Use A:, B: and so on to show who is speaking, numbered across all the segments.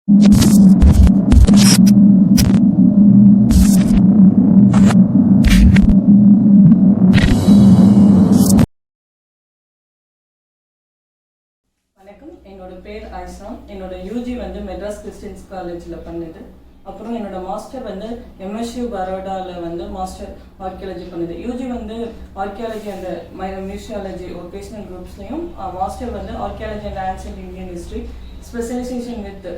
A: வணக்கம், என்னோட பேர் ஆயிஷா. என்னோட யூஜி வந்து மெட்ராஸ் கிறிஸ்டியன்ஸ் காலேஜில் பண்ணுது. அப்புறம் என்னோட மாஸ்டர் வந்து எம்எஸ்யூ பரோடாவில் வந்து மாஸ்டர் ஆர்கியாலஜி பண்ணுது. யூஜி வந்து ஆர்கியாலஜி அண்ட் மியூசியாலஜி ஒகேஷனல் குரூப்ஸ்லையும், மாஸ்டர் வந்து archaeology and ancient Indian history specialisation with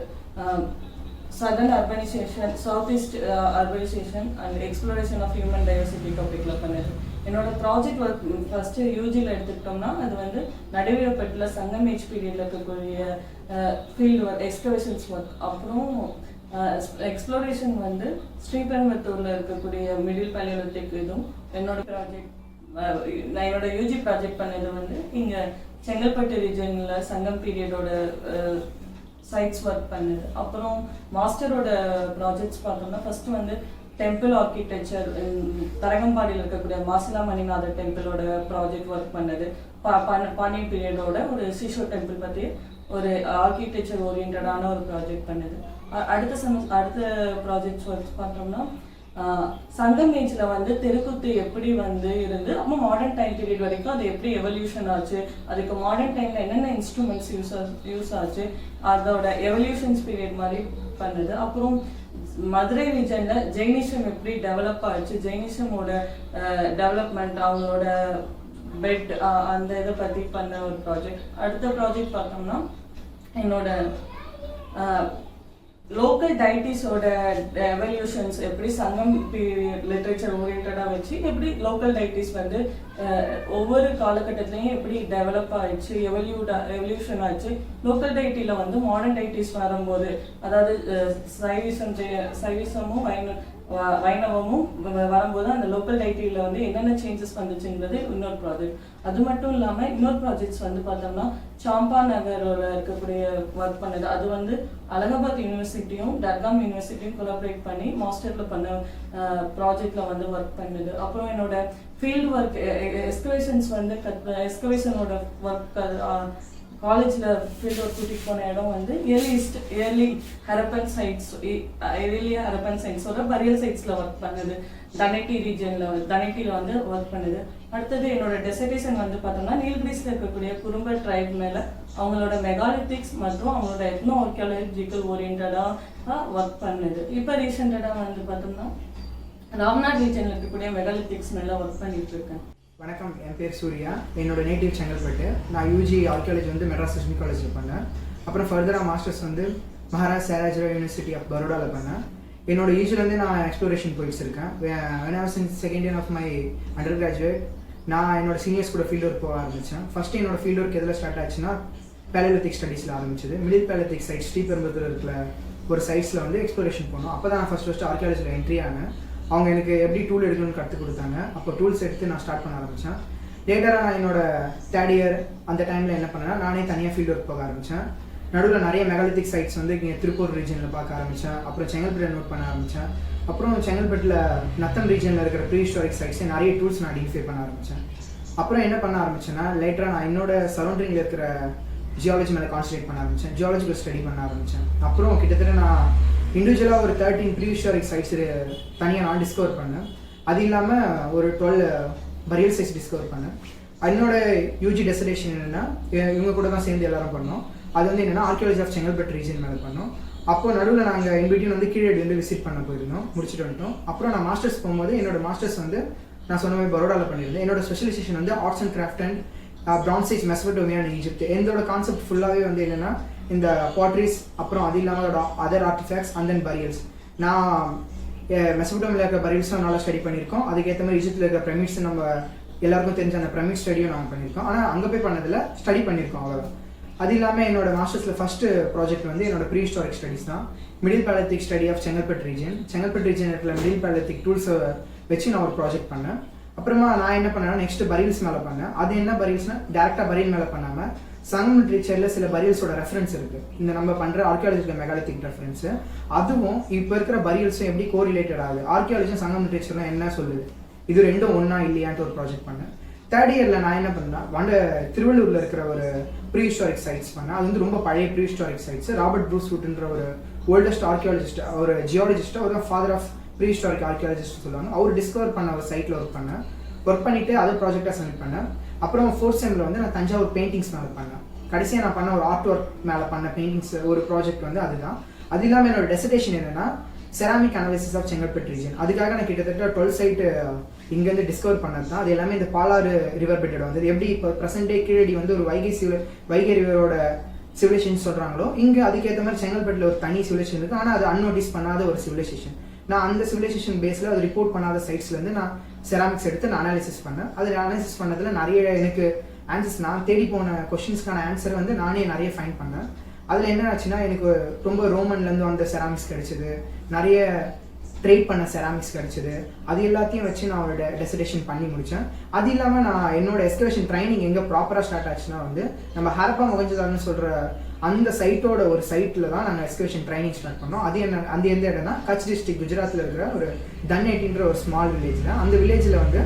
A: southern urbanisation, south east urbanisation and exploration of human diversity டாபிக்ல பண்ணுது. என்னோட ப்ராஜெக்ட் ஒர்க் ஃபர்ஸ்ட் யூஜியில் எடுத்துக்கிட்டோம்னா அது வந்து நடுவியப்பட்டில் சங்கம் ஏஜ் பீரியடில் இருக்கக்கூடிய ஃபீல்டு ஒர்க், எக்ஸ்கவேஷன்ஸ் ஒர்க். அப்புறம் எக்ஸ்ப்ளோரேஷன் வந்து ஸ்ரீபெரும்புத்தூரில் இருக்கக்கூடிய மிடில் பலியோலித்திக். இதுவும் என்னோட ப்ராஜெக்ட். நான் என்னோட யூஜி ப்ராஜெக்ட் பண்ணது வந்து இங்கே செங்கல்பட்டு ரீஜனில் சங்கம் பீரியடோட சைட்ஸ் ஒர்க் பண்ணுது. அப்புறம் மாஸ்டரோட ப்ராஜெக்ட்ஸ் பார்த்தோம்னா ஃபர்ஸ்ட் வந்து டெம்பிள் ஆர்கிடெக்சர், தரங்கம்பாடியில் இருக்கக்கூடிய மாசிலா மணிநாதர் டெம்பிளோட ப்ராஜெக்ட் ஒர்க் பண்ணது. பாண்டியன் பீரியடோட ஒரு சிஷோ டெம்பிள் பற்றி ஒரு ஆர்கிடெக்சர் ஓரியன்டான ஒரு ப்ராஜெக்ட் பண்ணுது. அடுத்த ப்ராஜெக்ட்ஸ் ஒர்க் பார்த்தோம்னா சங்கம் ஏஜில் வந்து தெருக்கூத்து எப்படி வந்து இருந்து அப்புறம் மாடர்ன் டைம் பீரியட் வரைக்கும் அது எப்படி எவல்யூஷன் ஆச்சு, அதுக்கு மாடர்ன் டைமில் என்னென்ன இன்ஸ்ட்ருமெண்ட்ஸ் யூஸ் ஆச்சு, அதோட எவல்யூஷன்ஸ் பீரியட் மாதிரி பண்ணுது. அப்புறம் மதுரை ரீஜனில் ஜெயினிசம் எப்படி டெவலப் ஆச்சு, ஜெயினிசமோட டெவலப்மெண்ட், அவங்களோட பெட், அந்த இதை பற்றி பண்ண ஒரு ப்ராஜெக்ட். அடுத்த ப்ராஜெக்ட் பார்த்தோம்னா என்னோட லோக்கல் டைட்டிஸோட எவல்யூஷன்ஸ் எப்படி சங்கம் பீரியட் லிட்ரேச்சர் ஓரியன்டாக வச்சு எப்படி லோக்கல் டைட்டிஸ் வந்து ஒவ்வொரு காலகட்டத்திலையும் எப்படி டெவலப் ஆயிடுச்சு, எவல்யூஷன் ஆச்சு. லோக்கல் டைட்டியில் வந்து மாடர்ன் டைட்டிஸ் வரும்போது, அதாவது சைவிசமும் வைணவமும் வரும்போது அந்த லோக்கல் டைட்டியில் வந்து என்னென்ன சேஞ்சஸ் வந்துச்சுங்கிறது இன்னொரு ப்ராஜெக்ட். அது மட்டும் இல்லாமல் இன்னொரு ப்ராஜெக்ட்ஸ் வந்து பார்த்தோம்னா சாம்பா நகரோட இருக்கக்கூடிய ஒர்க் பண்ணுது. அது வந்து அலகாபாத் யூனிவர்சிட்டியும் டர்காம் யூனிவர்சிட்டியும் கொலாபரேட் பண்ணி மாஸ்டரில் பண்ண ப்ராஜெக்டில் வந்து ஒர்க் பண்ணுது. அப்புறம் என்னோட ஃபீல்டு ஒர்க் எஸ்கவேஷன்ஸ் வந்து எஸ்கவேஷனோட ஒர்க் காலேஜில் ஃபீல்டு ஒர்க் கூட்டிகிட்டு போன இடம் வந்து இயர்லி ஹரப்பன் சைட்ஸோட பரியல் சைட்ஸில் ஒர்க் பண்ணுது. தனேட்டியில் வந்து ஒர்க் பண்ணுது. அடுத்தது என்னோட டெசர்டேஷன் வந்து பார்த்தோம்னா நீல்கிரிஸில் இருக்கக்கூடிய குறும்ப ட்ரைப் மேலே அவங்களோட மெகாலித்திக்ஸ் மற்றும் அவங்களோட எத்னோ ஆர்கியாலஜிக்கல் ஓரியன்டாக ஒர்க் பண்ணுது. இப்போ ரீசெண்டாக வந்து பார்த்தோம்னா ராம்நாத் ரீஜனில் இருக்கக்கூடிய மெகாலித்திக்ஸ் மேலே ஒர்க் பண்ணிட்டு இருக்கேன்.
B: வணக்கம், என் பேர் சூர்யா. என்னோட நேட்டிவ் செங்கல்பட்டு. நான் யூஜி ஆர்கியாலஜி வந்து மெட்ராஸ் கிறிஸ்டியன் காலேஜில் பண்ணேன். அப்புறம் ஃபர்தராக மாஸ்டர்ஸ் வந்து மகாராஜ் சேராஜ்ராவ் யூனிவர்சிட்டி ஆஃப் பரோடாவில் பண்ணேன். என்னோட யூஜிலேருந்து நான் எக்ஸ்ப்ளோரேஷன் போயிட்டு இருக்கேன். when I was in second year of my undergraduate, நான் என்னோட சீனியர்ஸ் கூட ஃபீல்டு ஒர்க் போக ஆரம்பித்தேன். ஃபஸ்ட்டு என்னோட ஃபீல்டு ஒர்க் எதில் ஸ்டார்ட் ஆச்சுன்னா பேலியோலித்திக் ஸ்டடீஸில் ஆரம்பிச்சது. மிடில் பேலியோலித்திக் சைட் ஸ்ரீபெரும்புத்தூர் இருக்கிற ஒரு சைட்ஸில் வந்து எக்ஸ்ப்ளோரேஷன் போனோம். அப்போ தான் நான் ஃபஸ்ட்டு ஆர்கியாலஜியில் என்ட்ரி ஆனேன். அவங்க எனக்கு எப்படி டூல் எடுக்கணும்னு கற்றுக் கொடுத்தாங்க. அப்போ டூல்ஸ் எடுத்து நான் ஸ்டார்ட் பண்ண ஆரம்பித்தேன். லேட்டராக நான் என்னோட தேர்ட் இயர் அந்த டைமில் என்ன பண்ணேன்னா நானே தனியாக ஃபீல்டு ஒர்க் போக ஆரம்பித்தேன். நடுவில் நிறைய மெகாலித்திக் சைட்ஸ் வந்து இங்கே திருப்பூர் ரீஜனில் பார்க்க ஆரம்பித்தேன். அப்புறம் செங்கல்பட்டு நோட் பண்ண ஆரம்பித்தேன். அப்புறம் செங்கல்பட்டில் நத்தம் ரீஜனில் இருக்கிற ப்ரீ ஹிஸ்டாரிக் சைட்ஸே நிறைய டூல்ஸ் நான் ஐடென்டிஃபை பண்ண ஆரம்பித்தேன். அப்புறம் என்ன பண்ண ஆரம்பித்தேன்னா லேட்டராக நான் என்னோட சரௌண்டிங்கில் இருக்கிற ஜியாலஜி மேலே கான்சன்ட்ரேட் பண்ண ஆரம்பித்தேன். ஜியாலஜிக்கல் ஸ்டடி பண்ண ஆரம்பித்தேன். அப்புறம் கிட்டத்தட்ட நான் இண்டிவிஜுவலாக ஒரு 13 ப்ரீ ஹிஸ்டாரிக் சைட்ஸ் தனியாக நான் டிஸ்கவர் பண்ணேன். அது இல்லாமல் ஒரு 12 பரியல் சைட்ஸ் டிஸ்கவர் பண்ணேன். என்னோட யூஜி டெசர்டேஷன் என்னென்னா இவங்க கூட தான் சேர்ந்து எல்லாரும் பண்ணோம். அது வந்து என்னென்னா ஆர்கியாலஜி ஆஃப் செங்கல்பட்டு ரீஜன் மேலே பண்ணோம். அப்போ நடுவில் நாங்கள் இன்பிட்வீன் வந்து கீழடி வந்து விசிட் பண்ண போயிருந்தோம், முடிச்சுட்டு வந்துட்டோம். அப்புறம் நான் மாஸ்டர்ஸ் போகும்போது என்னோட மாஸ்டர்ஸ் வந்து நான் சொன்ன மாதிரி பரோடாவில் பண்ணியிருந்தேன். என்னோட ஸ்பெஷலைசேஷன் வந்து arts and craft and France size Mesopotamia and Egypt. என்னோட கான்செப்ட் ஃபுல்லாகவே வந்து என்னென்னா இந்த பாட்ரிஸ், அப்புறம் அது இல்லாமல் other artefacts and then burials. நான் மெசபடோமியில் இருக்கிற பரியல்ஸும் நல்லா ஸ்டடி பண்ணியிருக்கோம். அதுக்கேற்ற மாதிரி ஈஜிப்டில் இருக்கிற பிரமிட்ஸ் நம்ம எல்லாருக்கும் தெரிஞ்ச அந்த பிரமிட் ஸ்டடியும் நாங்கள் பண்ணியிருக்கோம். ஆனால் அங்கே போய் பண்ணதில் ஸ்டடி பண்ணியிருக்கோம் அவ்வளோ. அது இல்லாமல் என்னோட மாஸ்டர்ஸில் ஃபஸ்ட்டு ப்ராஜெக்ட் வந்து என்னோட ப்ரீ ஹிஸ்டாரிக் ஸ்டடிஸ் தான். Middle paleolithic study of Chengalpattu region இருக்கிற மிடில் பேலியோலித்திக் டூல்ஸை வச்சு நான் ஒரு ப்ராஜெக்ட் பண்ணேன். அப்புறமா நான் என்ன பண்ணேன்னா நெக்ஸ்ட் பரியல்ஸ் மேலே பண்ணேன். அது என்ன பரியல்ஸ்னால் டேரெக்டாக பரியல் மேலே பண்ணாமல் சங்கம் லிட்ரேச்சரில் சில பரியல்ஸோட ரெஃபரன்ஸ் இருக்குது. இந்த நம்ம பண்ணுற ஆர்கியாலஜிக்கல் மெகாலித்திக் ரெஃபரன்ஸு அதுவும் இப்போ இருக்கிற பரியல்ஸும் எப்படி கோரிலேட்டட் ஆகுது, ஆர்கியாலஜியும் சங்கம் லிட்ரேச்சர்லாம் என்ன சொல்லுது, இது ரெண்டும் ஒன்றா இல்லையான்ட்டு ஒரு ப்ராஜெக்ட் பண்ணேன். தேர்ட் இயரில் நான் என்ன பண்ணேன்னா திருவள்ளூரில் இருக்கிற ஒரு ப்ரீ ஹிஸ்டாரிக் சைட்ஸ் பண்ணேன். அது வந்து ரொம்ப பழைய prehistoric sites. Robert Bruce ரூட்ன்ற ஒரு ஓல்டஸ்ட் ஆர்கியாலஜிஸ்ட், ஒரு ஜியாலஜிஸ்ட், அவர் தான் father of prehistoric archaeologist சொல்லுவாங்க. அவர் டிஸ்கவர் பண்ண ஒரு சைட்டில் ஒர்க் பண்ணிவிட்டு அதை ப்ராஜெக்டாக சப்மிட் பண்ணேன். அப்புறம் 4th செம்மில் வந்து நான் தஞ்சாவூர் பெயிண்டிங்ஸ் மேலே பண்ணேன். கடைசியாக நான் பண்ண ஒரு ஆர்ட் ஒர்க் மேலே பண்ண பெயிண்டிங்ஸ் ஒரு ப்ராஜெக்ட் வந்து அதுதான். அது இல்லாமல் என்னோட டெசர்டேஷன் என்னென்னா ceramic analysis of Chengalpattu region. அதுக்காக நான் கிட்டத்தட்ட 12 சைட்டு இங்கேருந்து டிஸ்கவர் பண்ணது தான். அது எல்லாமே இந்த பாலாறு ரிவர் பெட்டோட வந்து எப்படி இப்போ ப்ரெசென்ட் டே கீழடி வந்து ஒரு வைகை ரிவரோட சிவிலைசேஷன் சொல்கிறாங்களோ, இங்கே அதுக்கேற்ற மாதிரி செங்கல்பட்டில் ஒரு தனி சிவிலைசேஷன் இருக்குது. ஆனால் அது அன்னோட்டிஸ் பண்ணாத ஒரு சிவிலைசேஷன். நான் அந்த சிவிலைசேஷன் பேஸில் அது ரிப்போர்ட் பண்ணாத சைட்ஸ்லேருந்து நான் செராமிக்ஸ் எடுத்து நான் அனாலிசிஸ் பண்ணேன். அதில் அனாலிசிஸ் பண்ணதில் நிறைய எனக்கு ஆன்சர்ஸ், நான் தேடி போன கொஸ்டின்ஸ்க்கான ஆன்சர் வந்து நானே நிறைய ஃபைண்ட் பண்ணேன். அதில் என்ன ஆச்சுன்னா எனக்கு ரொம்ப ரோமன்லேருந்து வந்த செராமிக்ஸ் கிடைச்சிது, நிறைய ட்ரேட் பண்ண செராமிக்ஸ் கிடைச்சிது. அது எல்லாத்தையும் வச்சு நான் ஒரு டெசர்டேஷன் பண்ணி முடித்தேன். அது இல்லாமல் நான் என்னோட எக்ஸ்கவேஷன் ட்ரைனிங் எங்கே ப்ராப்பராக ஸ்டார்ட் ஆச்சுன்னா வந்து நம்ம ஹரப்பா மொஹஞ்சதாரோன்னு சொல்கிற அந்த சைட்டோட ஒரு சைட்டில் தான் நாங்கள் எக்ஸ்கவேஷன் ட்ரைனிங் ஸ்டார்ட் பண்ணோம். அது என்ன, அந்த எந்த இடம்னா கட்ச் டிஸ்ட்ரிக்ட் குஜராத்தில் இருக்கிற ஒரு தன்னேட்டின்ற ஒரு ஸ்மால் வில்லேஜில். அந்த வில்லேஜில் வந்து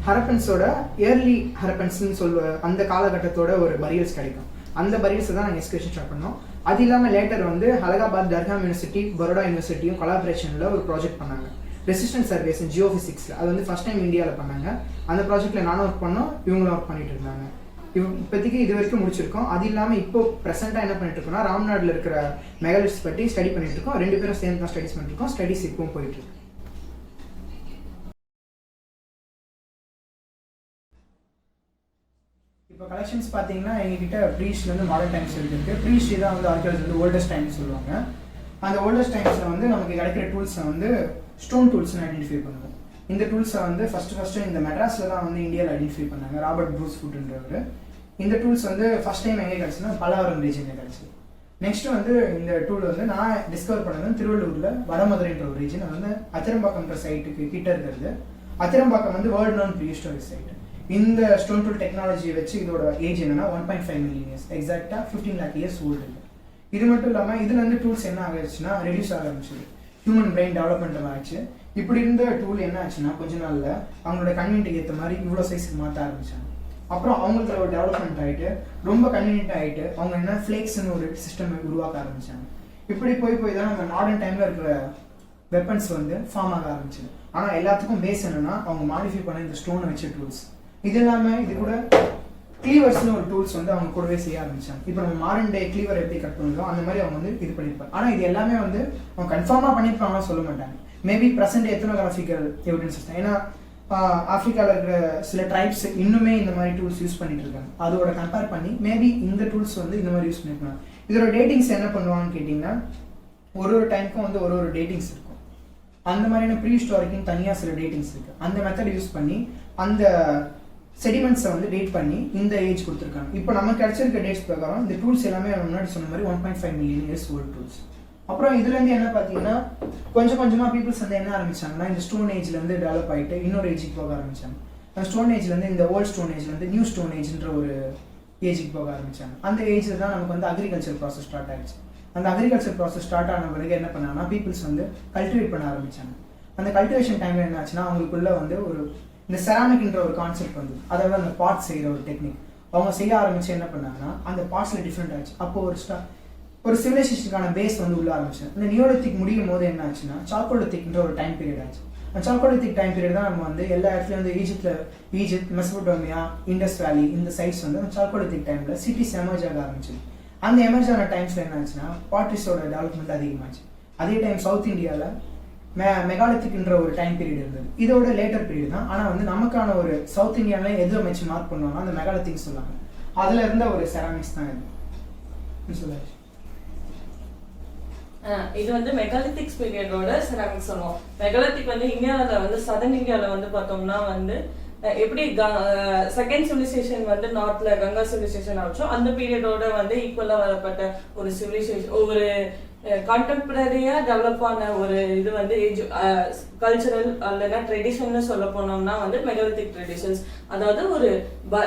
B: ஹரப்பன்ஸோட ஏர்லி ஹரப்பன்ஸ்ன்னு அந்த காலகட்டத்தோட ஒரு பரியல்ஸ் கிடைக்கும். அந்த பரியல்ஸை தான் நாங்கள் எக்ஸ்கவேஷன் ஸ்டார்ட் பண்ணோம். அது இல்லாமல் லேட்டர் வந்து அலகாபாத் தர்ஹாம் யூனிவர்சிட்டி, பரோடா யூனிவர்சிட்டியும் கொலாபரேஷனில் ஒரு ப்ராஜெக்ட் பண்ணாங்க, ரெசிஸ்டன்ஸ் சர்வேஸ் இன் ஜியோஃபிசிக்ஸில். அது வந்து ஃபர்ஸ்ட் டைம் இந்தியாவில் பண்ணாங்க. அந்த ப்ராஜெக்ட்டில் நானும் ஒர்க் பண்ணோம், இவங்களும் ஒர்க் பண்ணிட்டு இருந்தாங்க. இப்போதைக்கு இது வரைக்கும் முடிச்சிருக்கோம். அது இல்லாமல் இப்போ ப்ரெசென்ட்டாக என்ன பண்ணிட்டு இருக்கோம்னா ராம்நாட்டில் இருக்கிற மெகாலிட்ஸ் பற்றி ஸ்டடி பண்ணிட்டு இருக்கோம். 2 பேரும் சேர்ந்து தான் ஸ்டடிஸ் பண்ணிட்டு இருக்கோம். ஸ்டடிஸ் இப்பவும் போயிட்டு இருக்கு. இப்போ கலெக்ஷன்ஸ் பார்த்தீங்கன்னா எங்ககிட்ட ப்ரீஸ்ட்லேருந்து மாடர்ன் டைம்ஸ் இருக்குது. ப்ரீஸ்ட் தான் வந்து ஆர்கியாலஜி வந்து ஓல்டஸ்ட் டைம்ஸ் சொல்லுவாங்க. அந்த ஓல்டஸ்ட் டைம்ஸில் வந்து நமக்கு கிடைக்கிற டூல்ஸை வந்து ஸ்டோன் டூல்ஸ்னு ஐடென்டிஃபை பண்ணுவோம். இந்த டூல்ஸை வந்து ஃபஸ்ட்டு இந்த மெட்ராஸில் தான் வந்து இந்தியாவில் ஐடென்டிஃபை பண்ணாங்க, ராபர்ட் ப்ரூஸ் ஃபுட்ன்றவர். இந்த டூல்ஸ் வந்து ஃபஸ்ட் டைம் எங்கே கிடச்சுன்னா பல்லாவரம் ரீஜனில் கிடச்சி. நெக்ஸ்ட்டு வந்து இந்த டூல் வந்து நான் டிஸ்கவர் பண்ணது திருவள்ளூரில் வடமதுரைன்ற ஒரு ரீஜன். அது வந்து அத்திரம்பாக்கம்ன்ற சைட்டுக்கு கிட்ட இருக்கிறது. அத்திரம்பாக்கம் வந்து world known pre historic site. இந்த ஸ்டோன் டூல் டெக்னாலஜியை வச்சு இதோட ஏஜ் என்னன்னா 1.5 மில்லியன் இயர்ஸ், எக்ஸாக்டாக 15 lakh இயர்ஸ் ஓல்டு. இது மட்டும் இல்லாமல் இதுல இருந்து டூல்ஸ் என்ன ஆகிடுச்சுன்னா ரெடியூஸ் ஆக ஆரம்பிச்சது. ஹியூமன் பிரெயின் டெவலப்மெண்ட் ஆச்சு. இப்படி இருந்த டூல் என்ன ஆச்சுன்னா கொஞ்ச நாள்ல அவங்களோட கன்வீனியன்ட்டுக்கு ஏற்ற மாதிரி இவ்வளோ சைஸுக்கு மாற்ற ஆரம்பிச்சாங்க. அப்புறம் அவங்களுக்கு ஒரு டெவலப்மெண்ட் ஆகிட்டு ரொம்ப கன்வீனியன்ட் ஆகிட்டு அவங்க என்ன ஃப்ளேக்ஸ்ன்னு ஒரு சிஸ்டம் உருவாக்க ஆரம்பிச்சாங்க. இப்படி போய் தான் நம்ம மாடர்ன் டைம்ல இருக்கிற வெப்பன்ஸ் வந்து ஃபார்ம் ஆக ஆரம்பிச்சது. ஆனால் எல்லாத்துக்கும் பேஸ் என்னன்னா அவங்க மாடிஃபை பண்ண இந்த ஸ்டோனை வச்ச டூல்ஸ். இது இல்லாமல் இது கூட கிளீவர்ஸ்னு ஒரு டூல்ஸ் வந்து அவங்க கூடவே செய்ய ஆரம்பிச்சாங்க. இப்போ நம்ம மாடர்ன் டே கிளீவர் எப்படி கட் பண்ணுறோம் அந்த மாதிரி அவங்க வந்து இது பண்ணியிருப்பாங்க. ஆனால் இது எல்லாமே வந்து அவங்க கன்ஃபார்மாக பண்ணியிருப்பாங்கன்னா சொல்ல மாட்டாங்க. மேபி ப்ரெசென்ட் எத்தனோகிராஃபிக்கல் எவிடன்ஸ் தான். ஏன்னா ஆஃப்ரிக்காவில் இருக்கிற சில ட்ரைப்ஸ் இன்னுமே இந்த மாதிரி டூல்ஸ் யூஸ் பண்ணிட்டு இருக்காங்க. அதோட கம்பேர் பண்ணி மேபி இந்த டூல்ஸ் வந்து இந்த மாதிரி யூஸ் பண்ணிருக்காங்க. இதோட டேட்டிங்ஸ் என்ன பண்ணுவாங்கன்னு கேட்டிங்கன்னா ஒரு டைமுக்கும் வந்து ஒரு டேட்டிங்ஸ் இருக்கும். அந்த மாதிரியான ப்ரீ ஹிஸ்டாரிக்குன்னு தனியாக சில டேட்டிங்ஸ் இருக்குது. அந்த மெத்தட் யூஸ் பண்ணி அந்த செடிமெண்ட்ஸை வந்து டேட் பண்ணி இந்த ஏஜ் கொடுத்துருக்காங்க. இப்போ நமக்கு கிடைச்சிருக்க டேட்ஸ் பிரகாரம் இந்த டூல்ஸ் எல்லாமே முன்னாடி சொன்ன மாதிரி 1.5 மில்லியன் இயர்ஸ் ஓல்டு டூல்ஸ். அப்புறம் இதுலேருந்து என்ன பார்த்தீங்கன்னா கொஞ்சம் கொஞ்சமாக பீப்புள்ஸ் வந்து என்ன ஆரம்பிச்சாங்கன்னா இந்த ஸ்டோன் ஏஜ்லேருந்து டெவலப் ஆகிட்டு இன்னொரு ஏஜுக்கு போக ஆரம்பிச்சாங்க. அந்த ஸ்டோன் ஏஜ்லேருந்து இந்த ஓல்டு ஸ்டோன் ஏஜ்லேருந்து நியூ ஸ்டோன் ஏஜ்ன்ற ஒரு ஏஜுக்கு போக ஆரம்பிச்சாங்க. அந்த ஏஜில் தான் நமக்கு வந்து அக்ரிகல்ச்சர் ப்ராசஸ் ஸ்டார்ட் ஆகிடுச்சு. அந்த அக்ரிகல்ச்சர் ப்ராசஸ் ஸ்டார்ட் ஆன பிறகு என்ன பண்ணாங்கன்னா பீப்புள்ஸ் வந்து கல்டிவேட் பண்ண ஆரம்பிச்சாங்க. அந்த கல்டிவேஷன் டைமில் என்ன ஆச்சுன்னா அவங்களுக்குள்ள வந்து ஒரு இந்த செராமிக்ன்ற ஒரு கான்செப்ட் வந்து அதாவது அந்த பாட் செய்கிற ஒரு டெக்னிக் அவங்க செய்ய ஆரம்பிச்சு என்ன பண்ணாங்கன்னா அந்த பாட்ஸில் டிஃப்ரெண்ட் ஆச்சு. அப்போ ஒரு சிவிலைசேஷனுக்கான பேஸ் வந்து உள்ள ஆரம்பிச்சு. இந்த நியோலித்திக் முடியும் போது என்ன ஆச்சுன்னா சாக்கோலித்திக்ன்ற ஒரு டைம் பீரியட் ஆச்சு. அந்த சாக்கோலித்திக் டைம் பீரியட் தான் நம்ம வந்து எல்லா இடத்துலையும் வந்து ஈஜிப்ட், மெசபடோமியா, இண்டஸ் வேலி இந்த சைட்ஸ் வந்து அந்த சாக்கோலித்திக் டைமில் சிட்டிஸ் எமர்ஜ் ஆக ஆரம்பிச்சது. அந்த எமர்ஜ் ஆன டைம்ஸில் என்ன ஆச்சுன்னா பாட்ரிஸோட டெவலப்மெண்ட் அதிகமாச்சு. அதே டைம் சவுத் இந்தியாவில் மெகாலித்திக்ன்ற ஒரு டைம் பீரியட் இருந்தது. இதோட லேட்டர் பீரியட் தான். ஆனால் வந்து நமக்கான ஒரு சவுத் இந்தியாவில் எது வச்சு மார்க் பண்ணுவாங்க அந்த மெகாலித்திக் சொல்லாங்க. அதில் இருந்த ஒரு செராமிக்ஸ் தான் இது சொல்லாச்சு.
A: இது வந்து மெகாலித்திக் பீரியடோட செராமிக்ஸ் சொல்லுவோம். மெகாலித்திக் வந்து இந்தியாவில் வந்து சதர்ன் இந்தியாவில் வந்து பார்த்தோம்னா வந்து எப்படி செகண்ட் சிவிலைசேஷன் வந்து நார்த்ல கங்கா சிவிலைசேஷன் ஆச்சோ அந்த பீரியடோட வந்து ஈக்குவலா வரப்பட்ட ஒரு சிவிலைசேஷன் ஒரு கான்டெம்பரரியா டெவலப் ஆன ஒரு இது வந்து கல்ச்சரல் இல்லைன்னா ட்ரெடிஷன்னு சொல்ல போனோம்னா வந்து மெகாலித்திக் ட்ரெடிஷன்ஸ். அதாவது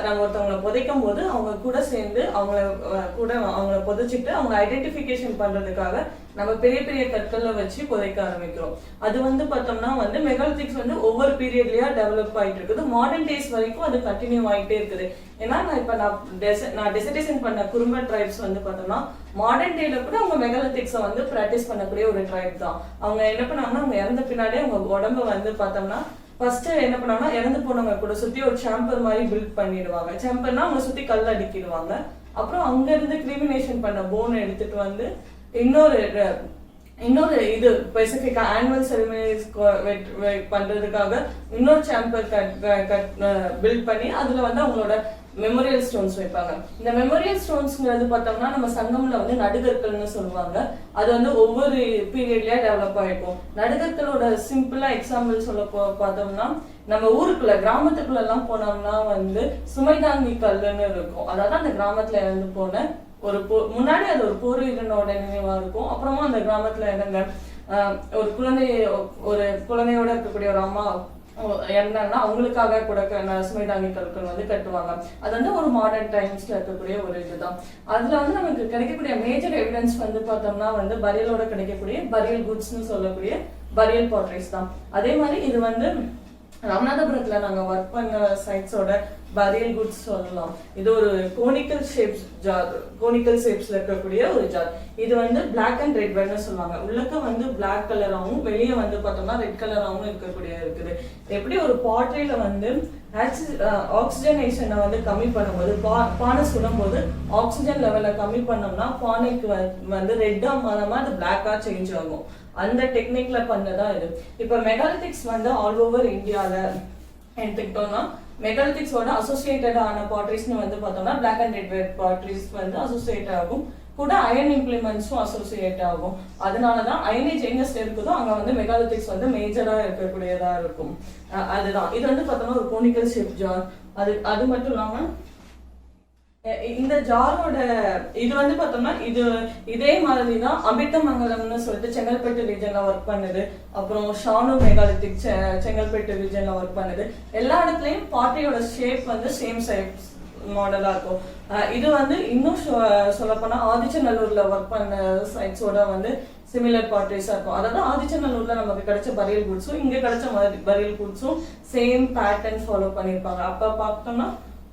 A: நம்ம ஒருத்தவங்களை புதைக்கும் போது அவங்க கூட சேர்ந்து அவங்கள புதைச்சிட்டு அவங்க ஐடென்டிஃபிகேஷன் பண்றதுக்காக நம்ம பெரிய பெரிய கற்கள்ல வச்சு புதைக்க ஆரம்பிக்கிறோம். அது வந்து பார்த்தோம்னா வந்து மெகாலித்திக்ஸ் வந்து ஒவ்வொரு பீரியட்லயா டெவலப் ஆயிட்டு இருக்குது. மாடர்ன் டேஸ் வரைக்கும் அது கண்டினியூ ஆகிட்டே இருக்குது. ஏன்னா நான் டிசர்டேஷன் பண்ண குறும்ப ட்ரைப்ஸ் வந்து பார்த்தோம்னா மாடர்ன் டேல கூட அவங்க மெகாலித்திக்ஸை வந்து பிராக்டிஸ் பண்ணக்கூடிய ஒரு ட்ரைப் தான். அவங்க என்ன பண்ணாங்கன்னா அவங்க இறந்த பின்னாடியே அவங்க உடம்ப வந்து பார்த்தோம்னா ஃபர்ஸ்ட் என்ன பண்ணாங்கன்னா இறந்து போனவங்க கூட சுத்தி ஒரு சாம்பர் மாதிரி பில்ட் பண்ணிடுவாங்க. சாம்பர்னா அவங்க சுத்தி கல் அடிக்கிடுவாங்க. அப்புறம் அங்க இருந்து கிரிமினேஷன் பண்ண போன் எடுத்துட்டு வந்து இன்னொரு இது ஸ்பெசிஃபிக்கா ஆனுவல் செரிமனிஸ் பண்றதுக்காக இன்னொரு சாம்பர் பில்ட் பண்ணி அதுல வந்து அவங்களோட மெமோரியல் ஸ்டோன்ஸ் வைப்பாங்க. இந்த மெமோரியல் ஸ்டோன்ஸ்ங்கிறது பார்த்தோம்னா நம்ம சங்கம்ல வந்து நடுகற்கள்னு சொல்லுவாங்க. அது வந்து ஒவ்வொரு பீரியட்லயா டெவலப் ஆயிருக்கும். நடுகற்களோட சிம்பிளா எக்ஸாம்பிள் சொல்ல பார்த்தோம்னா நம்ம ஊருக்குள்ள கிராமத்துக்குள்ள எல்லாம் போனோம்னா வந்து சுமைதாங்கி கல்லுன்னு இருக்கும். அதாவது அந்த கிராமத்துல இருந்து போன முன்னாடி அது ஒரு போர் வீரனோட நினைவா இருக்கும். அப்புறமா அந்த கிராமத்துல இறந்த ஒரு குழந்தையோட இருக்கக்கூடிய ஒரு அம்மா என்னன்னா அவங்களுக்காக கூட சுமைதாங்கி கற்கள் வந்து கட்டுவாங்க. அது வந்து ஒரு மாடர்ன் டைம்ஸ்ல இருக்கக்கூடிய ஒரு இதுதான். அதுல வந்து நமக்கு கிடைக்கக்கூடிய மேஜர் எவிடன்ஸ் வந்து பார்த்தோம்னா வந்து பரியலோட கிடைக்கக்கூடிய பரியல் குட்ஸ்ன்னு சொல்லக்கூடிய பரியல் பாட்ரிஸ் தான். அதே மாதிரி இது வந்து ராமநாதபுரத்துல நாங்க ஒர்க் பண்ண சைட்ஸோட பரியல் குட்ஸ் சொல்லலாம். இது ஒரு கோனிக்கல் ஷேப்ஸ்ல இருக்கக்கூடிய ஒரு ஜார். இது வந்து பிளாக் அண்ட் ரெட் வேர்னு சொல்லுவாங்க. உள்ளக்க வந்து பிளாக் கலராகவும் வெளியே வந்து பார்த்தோம்னா ரெட் கலராகவும் இருக்கக்கூடிய இருக்குது. எப்படி ஒரு பாட்ரியில வந்து ஆக்சிஜனேஷனை வந்து கம்மி பண்ணும்போது பானை சுடும் போது ஆக்சிஜன் லெவலை கம்மி பண்ணோம்னா பானைக்கு வந்து ரெட்டா மாறாம அது பிளாக்கா சேஞ்ச் ஆகும். அந்த டெக்னிக்ல பண்ணதா இது. இப்ப மெகாலித்திக்ஸ் வந்து ஆல் ஓவர் இந்தியால எடுத்துக்கிட்டோம்னா மெகாலித்திக்ஸோட அசோசியேட்டட் ஆன பாட்ரிஸ்னு வந்து பார்த்தோம்னா black and red ware potteries வந்து அசோசியேட் ஆகும். கூட அயன் இம்ப்ளிமெண்ட்ஸும் அசோசியேட் ஆகும். அதனாலதான் அயனேஜ் எங்க இருக்குதோ அங்க வந்து மெகாலித்திக்ஸ் வந்து மேஜரா இருக்கக்கூடியதா இருக்கும். அதுதான் இது வந்து பார்த்தோம்னா ஒரு கோனிக்கல் ஷேப் ஜார். அது மட்டும் இல்லாம இந்த ஜாரோட இது வந்து பார்த்தோம்னா இதே மாதிரிதான் அமிர்தமங்கலம்னு சொல்லிட்டு செங்கல்பட்டு ரீஜன்ல ஒர்க் பண்ணுது. அப்புறம் ஷானு மெகாலித்திக் செங்கல்பட்டு ரீஜன்ல ஒர்க் பண்ணுது. எல்லா இடத்துலயும் பாட்டியோட ஷேப் வந்து சேம் ஷேப் மாடலா இருக்கும். இது வந்து இன்னும் சொல்ல போனா ஆதிச்சநல்லூர்ல ஒர்க் பண்ண சைட்ஸோட வந்து சிமிலர் பாட்ரிஸா இருக்கும். அதாவது ஆதிச்சநல்லூர்ல நமக்கு கிடைச்ச பரியல் குட்ஸும் இங்க கிடைச்ச பரியல் குட்ஸும் சேம் பேட்டர்ன் ஃபாலோ பண்ணிருப்பாங்க. அப்ப பார்த்தோம்னா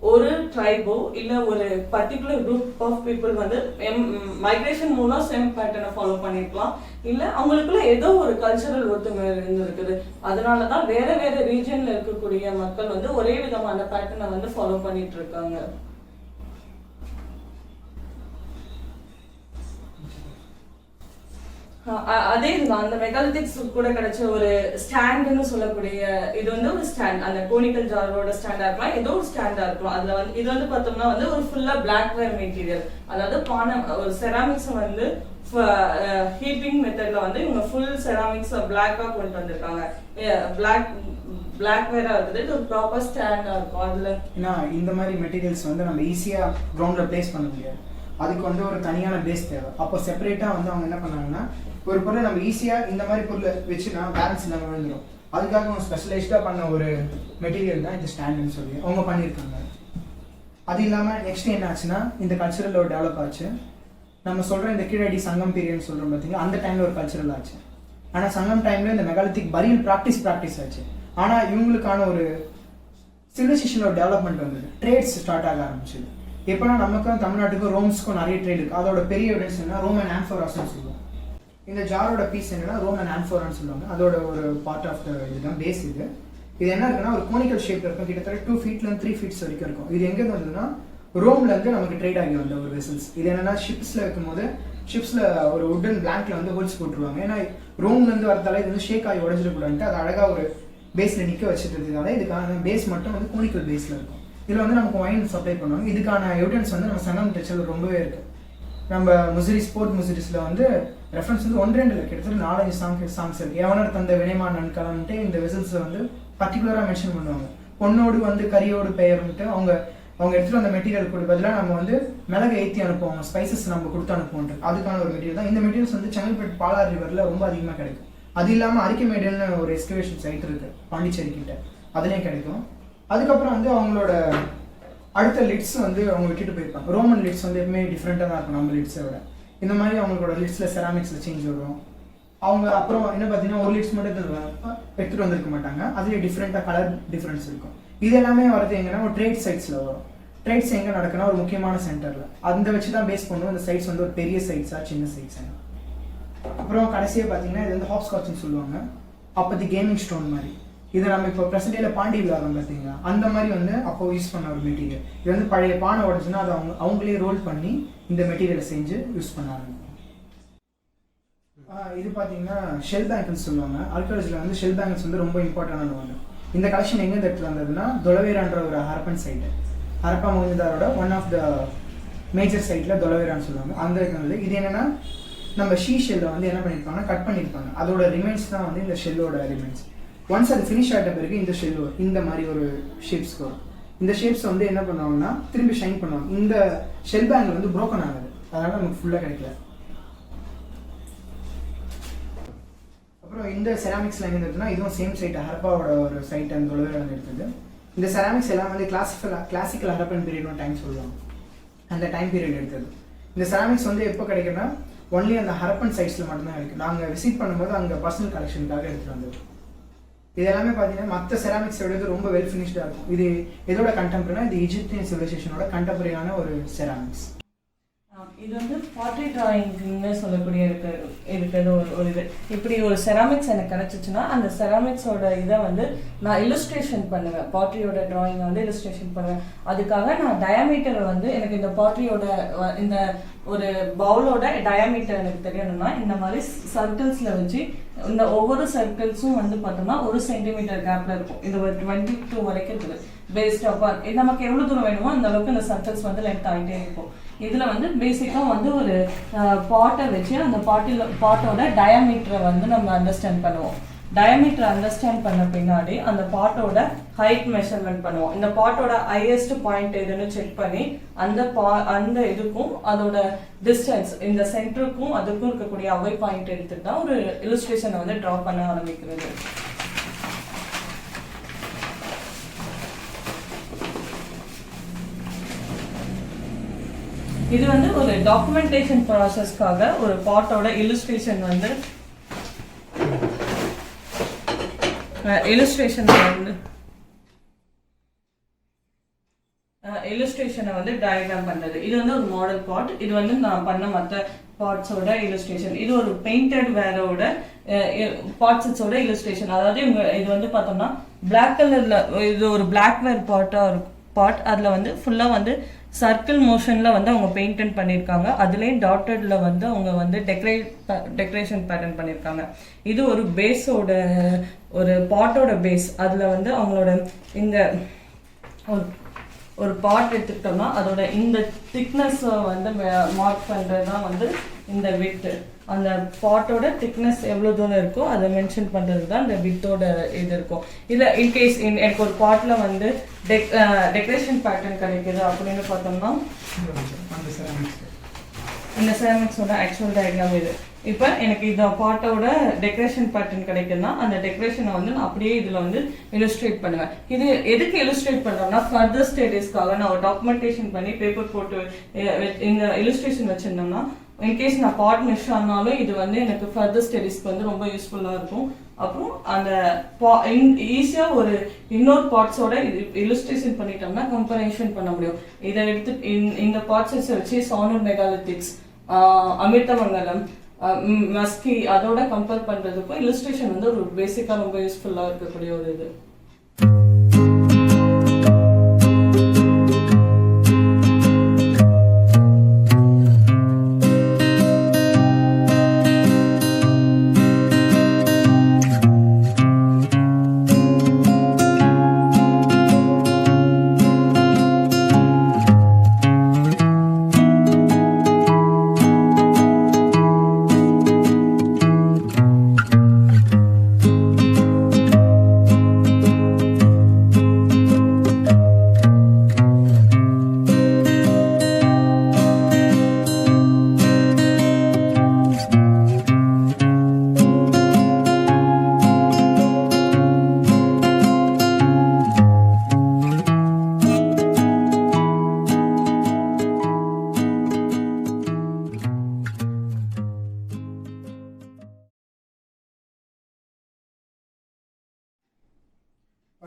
A: ஒரு ட்ரைபோ இல்ல ஒரு பர்டிகுலர் குரூப் ஆஃப் பீப்புள் வந்து மைக்ரேஷன் மூலம் சேம் பேட்டர்னை ஃபாலோ பண்ணிருக்கலாம். இல்ல அவங்களுக்குள்ள ஏதோ ஒரு கல்ச்சரல் ஒத்துமை இருந்திருக்குது. அதனாலதான் வேற வேற ரீஜன்ல இருக்கக்கூடிய மக்கள் வந்து ஒரே விதமான பேட்டர்னை வந்து ஃபாலோ பண்ணிட்டு இருக்காங்க. அதே இதுதான் அந்த மெகாலித்திக்ஸ் கூட கிடைச்ச ஒரு ஸ்டாண்டுன்னு சொல்லக்கூடிய இது வந்து ஒரு ஸ்டாண்ட். அந்த கோனிக்கல் ஜாரோட ஸ்டாண்டா இருக்கலாம், ஏதோ ஒரு ஸ்டாண்டா இருக்கலாம். அதுல வந்து இது வந்து பார்த்தோம்னா வந்து ஒரு ஃபுல்லா பிளாக் வேர் மெட்டீரியல். அதாவது ஒரு செராமிக்ஸ் வந்து ஹீட்டிங் மெத்தட்ல வந்து இவங்க ஃபுல் செராமிக்ஸ் பிளாக்கா கொண்டு வந்திருக்காங்க. பிளாக் வேரா இருக்குது. இது ஒரு ப்ராப்பர் ஸ்டாண்டா இருக்கும். அதுல
B: இந்த மாதிரி மெட்டீரியல்ஸ் வந்து நம்ம ஈஸியா கிரவுண்ட்ல பிளேஸ் பண்ண முடியாது. அதுக்கு வந்து ஒரு தனியான பேஸ் தேவை. அப்போ செப்பரேட்டா வந்து அவங்க என்ன பண்ணாங்கன்னா ஒரு பொருளை நம்ம ஈஸியா இந்த மாதிரி பொருளை வச்சுனா பேலன்ஸ் இல்லாமல் விழுந்துடும். அதுக்காக அவங்க ஸ்பெஷலைஸ்டா பண்ண ஒரு மெட்டீரியல் தான் இந்த ஸ்டாண்டுன்னு சொல்லி அவங்க பண்ணியிருக்காங்க. அது இல்லாம நெக்ஸ்ட் என்ன ஆச்சுன்னா இந்த கல்ச்சரல் ஒரு டெவலப் ஆச்சு. நம்ம சொல்ற இந்த கீழடி சங்கம் பீரியட்னு சொல்றோம் பார்த்தீங்கன்னா அந்த டைம்ல ஒரு கல்ச்சரல் ஆச்சு. ஆனா சங்கம் டைம்ல இந்த மெகாலித்திக் பரியல் ப்ராக்டிஸ் ஆச்சு. ஆனா இவங்களுக்கான ஒரு சிவிலைசேஷனோட டெவலப்மெண்ட் வந்தது. ட்ரேட்ஸ் ஸ்டார்ட் ஆக ஆரம்பிச்சது. எப்போனா நமக்கும் தமிழ்நாட்டுக்கும் ரோம்ஸ்க்கும் நிறைய ட்ரேட் இருக்கு. அதோட பெரிய எவிடன்ஸ் என்ன ரோமன் ஆன்ஃபோராஸ்ன்னு சொல்லுவோம். இந்த ஜாரோட பீஸ் என்னன்னா ரோமன் ஆன்ஃபோரான்னு சொல்லுவாங்க. அதோட ஒரு பார்ட் ஆஃப் த இதுதான் பேஸ். இது என்ன இருக்குன்னா ஒரு கோனிக்கல் ஷேப்ல இருக்கும். கிட்டத்தட்ட 2 feet 3 feet வரைக்கும் இருக்கும். இது எங்க வந்ததுன்னா ரோம்ல இருந்து நமக்கு ட்ரேட் ஆகி வந்த ஒரு வெசல்ஸ். இது என்னன்னா ஷிப்ஸ்ல இருக்கும்போது ஷிப்ஸ்ல ஒரு உட்டன் பிளாங்க்ல வந்து ஹோல்ஸ் போட்டுருவாங்க. ஏன்னா ரோம்ல இருந்து வரதால இது வந்து ஷேக் ஆகி உடஞ்சிடக்கூடாது. அது அழகா ஒரு பேஸ்ல நிக்க வச்சுட்டு இருந்ததால இதுக்கான பேஸ் மட்டும் வந்து கோனிக்கல் பேஸ்ல இருக்கும். இதுல வந்து நமக்கு ஒயின் சப்ளை பண்ணுவாங்க. இதுக்கான எவிடன்ஸ் வந்து நம்ம சங்கம் டெக்ஸ்டைல் ரொம்பவே இருக்கு. நம்ம ஸ்போர்ட் முசிரிஸ்ல வந்து ரெஃபரன்ஸ் வந்து 1-2 இல்லை, கிட்டத்தட்ட 4-5 சாங்ஸ் இருக்கு. எவனர் தந்த வினைமான் நன்கலன்ட்டு இந்த வெசல்ஸ் வந்து பர்டிகுலரா மென்ஷன் பண்ணுவாங்க. பொண்ணோடு வந்து கரியோடு பெயர்ன்ட்டு அவங்க எடுத்துட்டு அந்த மெட்டீரியல் கூட பதிலாக நம்ம வந்து மிளகு ஏற்றி அனுப்புவோம், ஸ்பைசஸ் நம்ம கொடுத்து அனுப்புவோம். அதுக்கான ஒரு மெட்டீரியல் தான் இந்த மெட்டீரியல்ஸ் வந்து செங்கல்பட்டு பாலாறு ரிவர்ல ரொம்ப அதிகமாக கிடைக்கும். அது இல்லாமல் அரிக்கமேடுன்னு ஒரு எக்ஸ்கவேஷன் சைட் இருக்குது பாண்டிச்சேரி கிட்ட, அதுலேயும் கிடைக்கும். அதுக்கப்புறம் வந்து அவங்களோட அடுத்த லிட்ஸ் வந்து அவங்க விட்டுட்டு போயிருப்பாங்க. ரோமன் லிட்ஸ் வந்து எப்பவுமே டிஃப்ரெண்ட்டாக தான் இருக்கும் நம்ம லிட்ஸை விட. இந்த மாதிரி அவங்களோட லிட்ஸில் செராமிக்ஸில் சேஞ்ச் வரும். அவங்க அப்புறம் என்ன பார்த்தீங்கன்னா ஒரு லிட்ஸ் மட்டும் எடுத்துகிட்டு வந்திருக்க மாட்டாங்க, அதுலேயே டிஃப்ரெண்ட்டாக கலர் டிஃப்ரென்ஸ் இருக்கும். இது எல்லாமே வரது எங்கன்னா ஒரு ட்ரேட் சைட்ஸில் வரும். ட்ரேட்ஸ் எங்கே நடக்குன்னா ஒரு முக்கியமான சென்டரில், அந்த வச்சு தான் பேஸ் பண்ணுவோம் இந்த சைட்ஸ் வந்து ஒரு பெரிய சைட்ஸாக சின்ன சைட்ஸாக. அப்புறம் கடைசியாக பார்த்தீங்கன்னா இது வந்து ஹாப்ஸ்காட்ச்னு சொல்லுவாங்க, அப்போதி கேமிங் ஸ்டோன் மாதிரி. இதை நம்ம இப்போ ப்ரெசென்டேல பாண்டி விழாவும் பார்த்தீங்களா, அந்த மாதிரி வந்து அப்போ யூஸ் பண்ண ஒரு மெட்டீரியல். இது வந்து பழைய பானை உடச்சுன்னா அதை அவங்களே ரோல் பண்ணி இந்த மெட்டீரியலை செஞ்சு யூஸ் பண்ண ஆரம்பிக்கும். இது பார்த்தீங்கன்னா ஷெல் பேங்கிள்ஸ் சொல்லுவாங்க. ஆர்கியாலஜியில் வந்து ஷெல் பேங்கிள்ஸ் வந்து ரொம்ப இம்பார்ட்டண்டான ஒன்று. இந்த கலெக்ஷன் எங்கே எடுத்துகிட்டு வந்ததுன்னா தொலவேரான்ற ஒரு ஹரப்பன் சைட்டு, ஹரப்பா மொஹஞ்சதாரோட ஒன் ஆஃப் த மேஜர் சைட்டில் தொலவேரான்னு சொல்லுவாங்க, அங்கே இருக்கிறது. இது என்னென்னா நம்ம ஷெல்லை வந்து என்ன பண்ணியிருப்பாங்கன்னா கட் பண்ணியிருப்பாங்க, அதோட ரிமைன்ஸ் தான் வந்து இந்த ஷெல்லோட ரிமைன்ஸ். ஒன்ஸ் அது ஃபினிஷ் ஆகிட்ட பிறகு இந்த ஷெல் இந்த மாதிரி ஒரு ஷேப்ஸ்க்கு வரும். இந்த ஷேப்ஸ் வந்து என்ன பண்ணுவாங்கன்னா திரும்பி ஷைன் பண்ணுவாங்க. இந்த ஷெல் பேங்கில் வந்து ப்ரோக்கன் ஆகுது, அதனால் நமக்கு ஃபுல்லாக கிடைக்கல. அப்புறம் இந்த செராமிக்ஸில் எங்கே இருக்குன்னா இதுவும் சேம் சைட், ஹரப்பாவோட ஒரு சைட் அந்த தொலைவில் எடுத்தது. இந்த செராமிக்ஸ் எல்லாம் வந்து கிளாசிக்கல் ஹரப்பன் பீரியட்னு டைம் சொல்லுவாங்க, அந்த டைம் பீரியட் எடுத்தது. இந்த செராமிக்ஸ் வந்து எப்போ கிடைக்குன்னா ஒன்லி அந்த ஹரப்பன் சைட்ஸில் மட்டும்தான் கிடைக்கும். நாங்கள் விசிட் பண்ணும்போது அங்கே பர்சனல் கலெக்ஷனுக்காக எடுத்துகிட்டு வந்தது. இது எல்லாமே பார்த்தீங்கன்னா மற்ற செராமிக்ஸோட ரொம்ப வெல் ஃபினிஷ்டாக இருக்கும். இது எதோட கண்டெம்பரரினா இது ஈஜிப்தியன் சிவிலைசேஷனோட கண்டெம்பரரியான ஒரு செராமிக்ஸ்.
A: இது வந்து பாட்ரி டிராயிங்னு சொல்லக்கூடிய இருக்கிறது ஒரு இது. இப்படி ஒரு செராமிக்ஸ் எனக்கு கிடைச்சிச்சுன்னா அந்த செராமிக்ஸோட இதை வந்து நான் இல்லுஸ்ட்ரேஷன் பண்ணுவேன், பாட்ரியோட டிராயிங்கை வந்து இல்லுஸ்ட்ரேஷன் பண்ணுவேன். அதுக்காக நான் டயாமீட்டரை வந்து எனக்கு இந்த பாட்ரியோட இந்த ஒரு பவுலோட டயாமீட்டர் எனக்கு தெரியணும்னா இந்த மாதிரி சர்க்கிள்ஸில் வச்சு இந்த ஒவ்வொரு சர்க்கிள்ஸும் வந்து பார்த்தோம்னா 1 சென்டிமீட்டர் கேப்பில் இருக்கும். இது ஒரு 22 வரைக்கும் இருக்குது. பேஸ்ட் அப்பான் நமக்கு எவ்வளோ தூரம் வேணுமோ அந்த அளவுக்கு இந்த சர்க்கிள்ஸ் வந்து லென்த் ஆகிட்டே இருக்கும். இதில் வந்து பேசிக்காக வந்து ஒரு பாட்டை வச்சு அந்த பாட்டோட டயாமீட்டரை வந்து நம்ம அண்டர்ஸ்டாண்ட் பண்ணுவோம். டயாமீட்டர் அண்டர்ஸ்டாண்ட் பண்ண பின்னாடி அந்த பாட்டோட ஹைட் மெஷர்மெண்ட் பண்ணுவோம். இந்த பாட்டோட ஹையஸ்ட் பாயிண்ட் எதுன்னு செக் பண்ணி அந்த இதுக்கும் அதோட டிஸ்டன்ஸ் இந்த சென்டருக்கும் அதுக்கும் இருக்கக்கூடிய அவை பாயிண்ட் எடுத்துட்டு தான் ஒரு இல்லுஸ்ட்ரேஷனை வந்து ட்ரா பண்ண ஆரம்பிக்கிறது. இது வந்து ஒரு டாக்குமெண்டேஷன் ப்ராசஸ்க்காக ஒரு பாட்டோட இல்லுஸ்ட்ரேஷன் வந்து இல்லுஸ்ட்ரேஷனை வந்து டயக்ராம் பண்றது. இது வந்து ஒரு மாடல் பாட். இது வந்து நான் பண்ண மற்ற பார்ட்ஸோட இல்லுஸ்ட்ரேஷன். இது ஒரு பெயிண்டட் வேரோட பார்ட்ஸோட இல்லுஸ்ட்ரேஷன். அதாவது இது வந்து பார்த்தோம்னா பிளாக் கலர்ல இது ஒரு பிளாக் வேர் பாட் அதில் வந்து ஃபுல்லாக வந்து சர்க்கிள் மோஷனில் வந்து அவங்க பெயிண்ட் பண்ணியிருக்காங்க. அதுலேயும் டாட்டட்ல வந்து அவங்க வந்து டெக்கரேஷன் பேட்டர்ன் பண்ணியிருக்காங்க. இது ஒரு பேஸோட ஒரு பாட்டோட பேஸ். அதில் வந்து அவங்களோட இந்த ஒரு பாட் எடுத்துக்கிட்டோம்னா அதோட இந்த திக்னஸை வந்து மார்க் பண்ணுறது தான் வந்து இந்த வித்து. அந்த பாட்டோட திக்னஸ் எவ்வளோ தூரம் இருக்கோ அதை மென்ஷன் பண்ணுறது தான் இந்த வித்தோட இது இருக்கும். இல்லை இன்கேஸ் எனக்கு ஒரு பாட்டில் வந்து டெக்கரேஷன் பேட்டர்ன் கிடைக்குது அப்படின்னு பார்த்தோம்னா இந்த செராமிக்ஸோட ஆக்சுவல் டயக்ராம் இது. இப்போ எனக்கு இந்த பாட்டோட டெக்கரேஷன் பேட்டர்ன் கிடைக்குதுன்னா அந்த டெக்கரேஷனை வந்து நான் அப்படியே இதில் வந்து இல்லுஸ்ட்ரேட் பண்ணுவேன். இது எதுக்கு இல்லுஸ்ட்ரேட் பண்ணுறோம்னா ஃபர்தர் ஸ்டடீஸ்க்காக நான் ஒரு டாக்குமெண்டேஷன் பண்ணி பேப்பர் போட்டு இந்த இல்லுஸ்ட்ரேஷன் வச்சுருந்தோம்னா இன்கேஸ் நான் பாட் மிஸ் ஆனாலும் இது வந்து எனக்கு ஃபர்தர் ஸ்டடீஸ்க்கு வந்து ரொம்ப யூஸ்ஃபுல்லாக இருக்கும். அப்புறம் அந்த ஈஸியாக ஒரு இன்னொரு பார்ட்ஸோட இல்லுஸ்ட்ரேஷன் பண்ணிட்டோம்னா கம்பேரிஷன் பண்ண முடியும். இதை எடுத்து இந்த பார்ட்ஸை வச்சு சானூர் மெகாலித்திக்ஸ், அமிர்தமங்கலம், மஸ்கி அதோட கம்பேர் பண்ணுறதுக்கும் இல்லுஸ்ட்ரேஷன் வந்து ஒரு பேசிக்காக ரொம்ப யூஸ்ஃபுல்லாக இருக்கக்கூடிய ஒரு இது.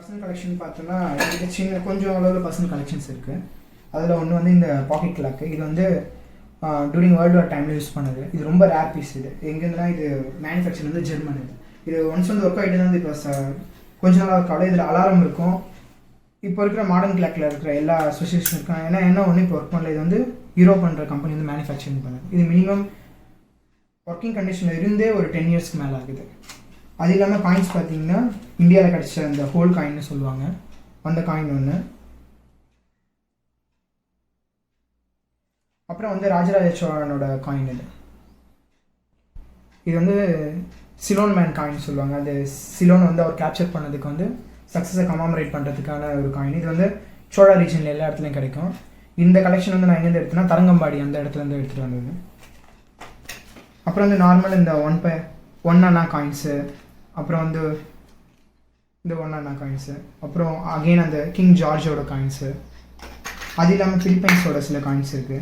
B: பர்சனல் கலெக்ஷன் பார்த்தோன்னா இது சின்ன கொஞ்சம் அளவில் பர்சனல் கலெக்ஷன்ஸ் இருக்குது. அதில் ஒன்று வந்து இந்த பாக்கெட் கிளாக்கு. இது வந்து டூரிங் வேர்ல்டு வார் டைமில் யூஸ் பண்ணது. இது ரொம்ப ரேர் பீஸ். இது எங்கேருந்துனா இது மேனுஃபேக்சர் வந்து ஜெர்மன். இது ஒன்ஸ் வந்து ஒர்க் ஆகிட்டு தான் இப்போ கொஞ்ச நாளாக இருக்காது. இதில் அலாரம் இருக்கும். இப்போ இருக்கிற மாடர்ன் கிளாக்கில் இருக்கிற எல்லா அசோசியேஷன் இருக்காங்க. ஏன்னா என்ன ஒன்று இப்போ ஒர்க் பண்ணல. இது வந்து யூரோப்ன்ற கம்பெனி வந்து மேனுஃபேக்சரிங் பண்ணுது. இது மினிமம் ஒர்க்கிங் கண்டிஷனில் இருந்தே ஒரு 10 இயர்ஸ்க்கு மேலே ஆகுது. அது இல்லாமல் காயின்ஸ் பார்த்தீங்கன்னா இந்தியாவில் கிடச்ச அந்த ஹோல் காயின்னு சொல்லுவாங்க, அந்த காயின் ஒன்று. அப்புறம் வந்து ராஜராஜ சோழனோட காயின் இது வந்து சிலோன் மேன் காயின் சொல்லுவாங்க. அது சிலோன் வந்து அவர் கேப்சர் பண்ணதுக்கு வந்து சக்ஸஸை கமாமரேட் பண்ணுறதுக்கான ஒரு காயின். இது வந்து சோழா ரீஜனில் எல்லா இடத்துலையும் கிடைக்கும். இந்த கலெக்ஷன் வந்து நான் எங்கேருந்து எடுத்தேன்னா தரங்கம்பாடி அந்த இடத்துலேருந்து எடுத்துகிட்டு வந்தது. அப்புறம் வந்து நார்மல் இந்த ஒன் அண்ணா காயின்ஸு, அப்புறம் வந்து இந்த 1 அண்ணா காயின்ஸு, அப்புறம் அகெயின் அந்த கிங் ஜார்ஜோட காயின்ஸு. அது இல்லாமல் பிலிப்பைன்ஸோட சில காயின்ஸ் இருக்குது.